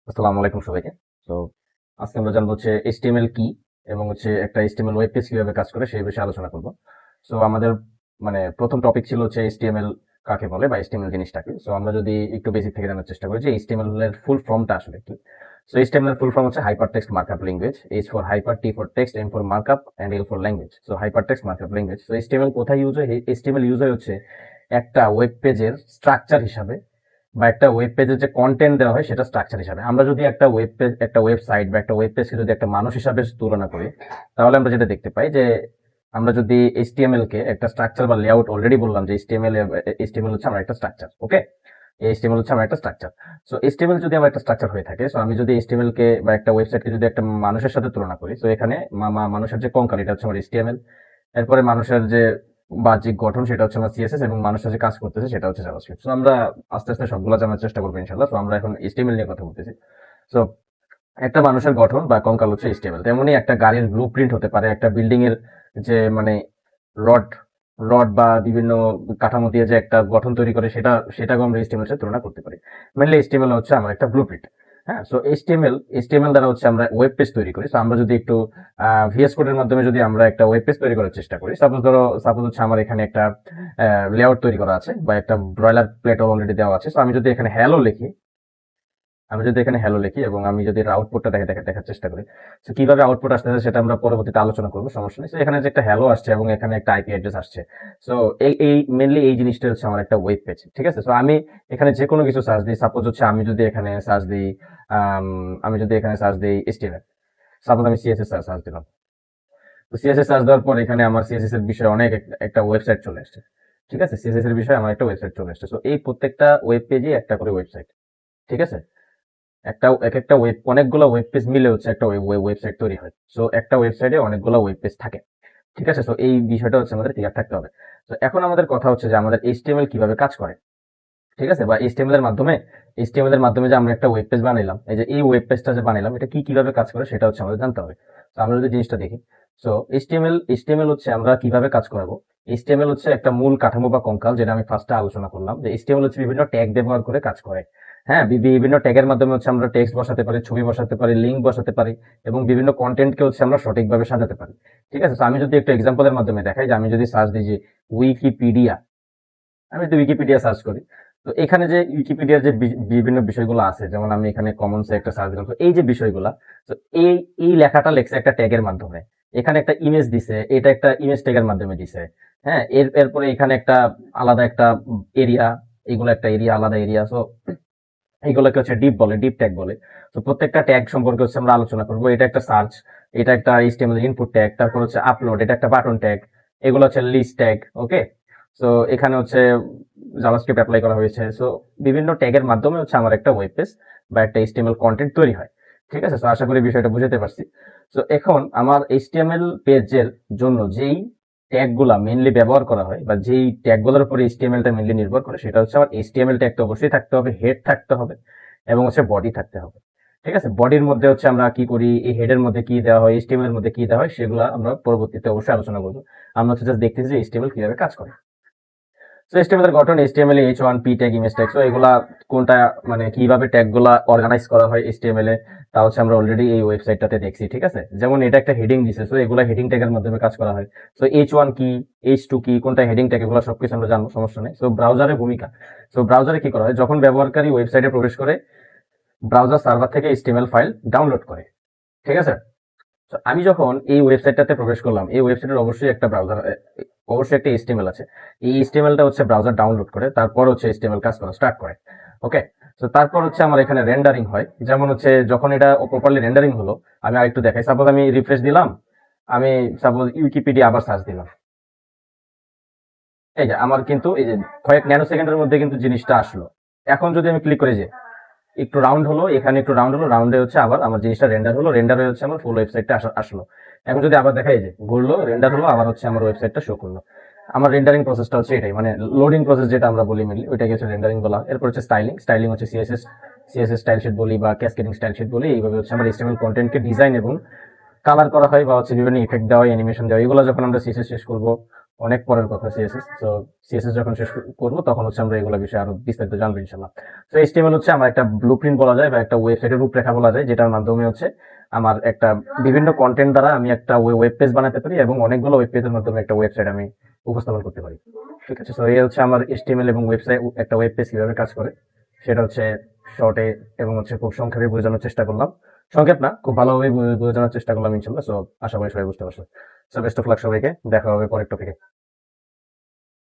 আসসালামু আলাইকুম সবাইকে। তো আজকে আমরা জানবো হচ্ছে HTML কি এবং হচ্ছে একটা HTML ওয়েব পেজ কিভাবে কাজ করে সেই বিষয়ে আলোচনা করব। সো আমাদের প্রথম টপিক ছিল হচ্ছে HTML কাকে বলে বা HTML জিনিসটা কি। সো আমরা যদি একটু বেসিক থেকে জানার চেষ্টা করি যে HTML এর ফুল ফর্মটা আসলে কি। সো HTML এর ফুল ফর্ম হচ্ছে hyper text markup language. H for hyper, T for text, M for markup and L for language. So hyper text markup language. So HTML কোথায় ইউজ হয়? HTML ইউজ হয় হচ্ছে একটা web পেজের structure হিসাবে বা একটা ওয়েব পেজের যে কন্টেন্ট দেওয়া হয় সেটা স্ট্রাকচার হিসাবে। আমরা যদি একটা ওয়েব পেজ, একটা ওয়েবসাইট বা একটা ওয়েব পেজকে যদি একটা মানুষ হিসাবে তুলনা করি, তাহলে আমরা যেটা দেখতে পাই যে আমরা যদি HTML কে একটা স্ট্রাকচার বা লেআউট, অলরেডি বললাম যে HTML হচ্ছে আমার একটা স্ট্রাকচার। ওকে, HTML হচ্ছে আমার একটা স্ট্রাকচার। সো HTML যদি আমার একটা স্ট্রাকচার হয়ে থাকে, সো আমি যদি HTML কে বা একটা ওয়েবসাইটকে যদি একটা মানুষের সাথে তুলনা করি, তো এখানে মানুষের যে কঙ্কাল এটা হচ্ছে আমার HTML। এরপরে মানুষের যে বাহ্যিক গঠন সেটা হচ্ছে আমার সিএসএস, এবং মানুষের যে কাজ করতেছে সেটা হচ্ছে জাভাস্ক্রিপ্ট। সো আমরা আস্তে আস্তে সবগুলো জানার চেষ্টা করবো ইনশাল্লাহ। তো আমরা এখন HTML নিয়ে কথা বলতেছি। সো একটা মানুষের গঠন বা কঙ্কাল হচ্ছে HTML। তেমনি একটা গাড়ির ব্লু প্রিন্ট হতে পারে, একটা বিল্ডিং এর যে রড রড বা বিভিন্ন কাঠামো দিয়ে যে একটা গঠন তৈরি করে সেটাকে আমরা HTML সাথে তুলনা করতে পারি। মেনলি HTML হচ্ছে আমার একটা ব্লু প্রিন্ট। হ্যাঁ, সো HTML দ্বারা হচ্ছে আমরা ওয়েব পেজ তৈরি করি। সো আমরা যদি একটু ভিএস কোডের মাধ্যমে যদি আমরা একটা ওয়েব পেজ তৈরি করার চেষ্টা করি, সাপোজ হচ্ছে আমার এখানে একটা লেআউট তৈরি করা আছে বা একটা ব্রয়লার প্লেট অলরেডি দেওয়া আছে। সো আমি যদি এখানে হ্যালো লিখি এবং আমি যদি আউটপুটটা দেখার চেষ্টা করি, তো কিভাবে আউটপুট আসতেছে সেটা আমরা পরবর্তীতে আলোচনা করবো, সমস্যা নেই। তো এখানে যে একটা হ্যালো আসছে এবং এখানে একটা আইপি অ্যাড্রেস আসছে, সো এই মেনলি এই জিনিসটা হচ্ছে আমার একটা ওয়েব পেজ। ঠিক আছে, সো আমি এখানে যে কোনো কিছু সার্চ দিই, সাপোজ হচ্ছে আমি যদি এখানে সার্চ দিই HTML, সাপোজ আমি সিএসএস সার্চ দিলাম। তো সিএসএস সার্চ দেওয়ার পর এখানে আমার সিএসএস এর বিষয়ে অনেক একটা ওয়েবসাইট চলে আসছে। ঠিক আছে, সিএসএস এর বিষয়ে আমার একটা ওয়েবসাইট চলে আসছে। সো এই প্রত্যেকটা ওয়েব পেজই একটা করে ওয়েবসাইট। ঠিক আছে, এক একটা অনেকগুলো ওয়েব পেজ মিলে হচ্ছে একটা ওয়েবসাইট তৈরি হয়। সো একটা ওয়েবসাইটে অনেকগুলো ওয়েব পেজ থাকে। ঠিক আছে, সো এই বিষয়টা হচ্ছে আমাদের ক্লিয়ার থাকতে হবে। তো এখন আমাদের কথা হচ্ছে যে আমাদের HTML কিভাবে কাজ করে। ঠিক আছে, বা HTML এর মাধ্যমে যে আমরা একটা ওয়েব পেজ বানাইলাম, এই যে এই ওয়েব পেজটা যে বানাইলাম এটা কিভাবে কাজ করে সেটা হচ্ছে আমাদের জানতে হবে। তো আমরা যদি জিনিসটা দেখি, সো এইচটিএমএল হচ্ছে আমরা কিভাবে কাজ করাবো। HTML হচ্ছে একটা মূল কাঠামো বা কঙ্কাল, যেটা আমি ফার্স্টে আলোচনা করলাম যে HTML হচ্ছে বিভিন্ন ট্যাগ ব্যবহার করে কাজ করে। হ্যাঁ, বিভিন্ন ট্যাগের মাধ্যমে হচ্ছে আমরা টেক্সট বসাতে পারি, ছবি বসাতে পারি, লিঙ্ক বসাতে পারি, এবং বিভিন্ন কন্টেন্টকে হচ্ছে আমরা সঠিকভাবে সাজাতে পারি। ঠিক আছে, তো আমি যদি একটা এক্সাম্পলের মাধ্যমে দেখাই, যে আমি যদি সার্চ দিই যে উইকিপিডিয়া, আমি যদি উইকিপিডিয়া সার্চ করি, তো এখানে যে উইকিপিডিয়ার যে বিভিন্ন বিষয়গুলো আছে, যেমন আমি এখানে কমন্সে একটা সার্চ দিলাম, তো এই যে বিষয়গুলা, তো এই এই লেখাটা লেখছে একটা ট্যাগের মাধ্যমে। এখানে একটা ইমেজ দিছে, এটা একটা ইমেজ ট্যাগের মাধ্যমে দিছে। হ্যাঁ, এরপরে এখানে একটা আলাদা একটা এরিয়া, এগুলো একটা এরিয়া, আলাদা এরিয়া। সো এইগুলোকে হচ্ছে ডিপ ট্যাগ বলে। তো প্রত্যেকটা ট্যাগ সম্পর্কে হচ্ছে আমরা আলোচনা করবো। এটা একটা সার্চ, এটা একটা HTML ইনপুট ট্যাগ, তারপর হচ্ছে আপলোড, এটা একটা বাটন ট্যাগ, এগুলো হচ্ছে লিস্ট ট্যাগ। ওকে, সো এখানে হচ্ছে জাভাস্ক্রিপ্ট অ্যাপ্লাই করা হয়েছে। সো বিভিন্ন ট্যাগের মাধ্যমে হচ্ছে আমার একটা ওয়েব পেজ বা একটা HTML কন্টেন্ট তৈরি হয়। ঠিক আছে, তো আশা করি বিষয়টা বুঝতে পারছি। তো এখন আমার HTML পেজের জন্য যেই ট্যাগ গুলা মেনলি ব্যবহার করা হয় বা যেই ট্যাগ গুলোর উপরে HTML-টা মেনলি নির্ভর করে, সেটা হচ্ছে আমার HTML ট্যাগ তো অবশ্যই থাকতে হবে, হেড থাকতে হবে, এবং হচ্ছে বডি থাকতে হবে। ঠিক আছে, বডির মধ্যে হচ্ছে আমরা কি করি, এই হেডের মধ্যে কি দেওয়া হয়, HTML এর মধ্যে কি দেওয়া হয়, সেগুলো আমরা পরবর্তীতে অবশ্যই আলোচনা করবো। আমরা হচ্ছে জাস্ট দেখতেছি যে HTML কিভাবে কাজ করে। তো HTML এর গঠন, HTML এ H1 P tag, image tag, তো এগুলা কোনটা কিভাবে ট্যাগ গুলা অর্গানাইজ করা হয় HTML এ, তা হচ্ছে আমরা অলরেডি এই ওয়েবসাইটটাতে দেখছি। ঠিক আছে, যেমন এটা একটা হেডিং দিছে, তো এগুলা হেডিং ট্যাগের মাধ্যমে কাজ করা হয়। তো H1 কি, H2 কি, কোনটা হেডিং ট্যাগ, এগুলো সবকিছু আমরা জানবো, সমস্যা নেই। তো ব্রাউজারের ভূমিকা, তো ব্রাউজারে কি করা হয়, যখন ব্যবহারকারী ওয়েবসাইটে প্রবেশ করে, ব্রাউজার সার্ভার থেকে HTML ফাইল ডাউনলোড করে। ঠিক আছে, তো আমি যখন এই ওয়েবসাইটটাতে প্রবেশ করলাম, এই ওয়েবসাইটের অবশ্যই একটা HTML আছে। এই HTML-টা হচ্ছে ব্রাউজার ডাউনলোড করে, তারপর হচ্ছে HTML কাজ করা স্টার্ট করে। ওকে, তো তারপর হচ্ছে আমার এখানে রেন্ডারিং হয়। যেমন হচ্ছে যখন এটা প্রপারলি রেন্ডারিং হলো, আমি আরেকটু দেখাই। সাপোজ আমি রিফ্রেশ দিলাম, আমি সাপোজ উইকিপিডিয়া আবার সার্চ দিলাম, এই যে আমার কিন্তু এই যে কয়েক ন্যানো সেকেন্ডের মধ্যে কিন্তু জিনিসটা আসলো। এখন যদি আমি ক্লিক করি, যে একটু রাউন্ড হলো, এখানে একটু রাউন্ড হলো, রাউন্ডে হচ্ছে আবার আমার জিনিসটা রেন্ডার হলো, রেন্ডার হয়ে হচ্ছে আমার ফুল ওয়েবসাইটটা আসলো। এখন যদি আবার দেখাই, যে ঘুরলো, রেন্ডার হলো, আবার হচ্ছে আমার ওয়েবসাইটটা শো করলো। আমার রেন্ডারিং প্রসেসটা হচ্ছে এটাই, লোডিং প্রসেস যেটা আমরা বলি মেনলি, ওইটাকে হচ্ছে রেন্ডারিং বলা হয়। এরপর হচ্ছে স্টাইলিং হচ্ছে সিএসএস স্টাইল শিট বলি বা ক্যাসকেডিং স্টাইল শিট বলি। এইভাবে হচ্ছে আমার HTML কন্টেন্টকে ডিজাইন এবং কালার করা হয়, বা হচ্ছে বিভিন্ন ইফেক্ট দেওয়া, অ্যানিমেশন দেওয়া, এগুলো যখন আমরা সিএসএস শেষ করবো, অনেক পরের কথা সিএসএস। তো সিএসএস যখন শেষ করবো তখন হচ্ছে আমরা এগুলো বিষয়ে আরো বিস্তারিত জানবো ইনশাল্লাহ। তো এইচটিএমএল হচ্ছে আমার একটা ব্লুপ্রিন্ট বলা যায় বা একটা ওয়েবসাইটের রূপরেখা বলা যায়, যেটার মাধ্যমে হচ্ছে আমার একটা বিভিন্ন কন্টেন্ট দ্বারা আমি একটা ওয়েব পেজ বানাতে পারি এবং অনেকগুলো ওয়েব পেজের মাধ্যমে একটা ওয়েবসাইট আমি উপস্থাপন করতে পারি। ঠিক আছে, তো এই হচ্ছে আমার এইচটিএমএল এবং ওয়েবসাইট একটা ওয়েব পেজ কিভাবে কাজ করে সেটা হচ্ছে শর্টে এবং হচ্ছে খুব সংক্ষেপে বোঝানোর চেষ্টা করলাম। সংক্ষেপ না, খুব ভালোভাবে বোঝানোর চেষ্টা করলাম ইনশাল্লাহ। সো আশা করি সবাই বুঝতে পারছো। সো বেস্ট অফ লাক সবাইকে, দেখা হবে পরের টপিকে।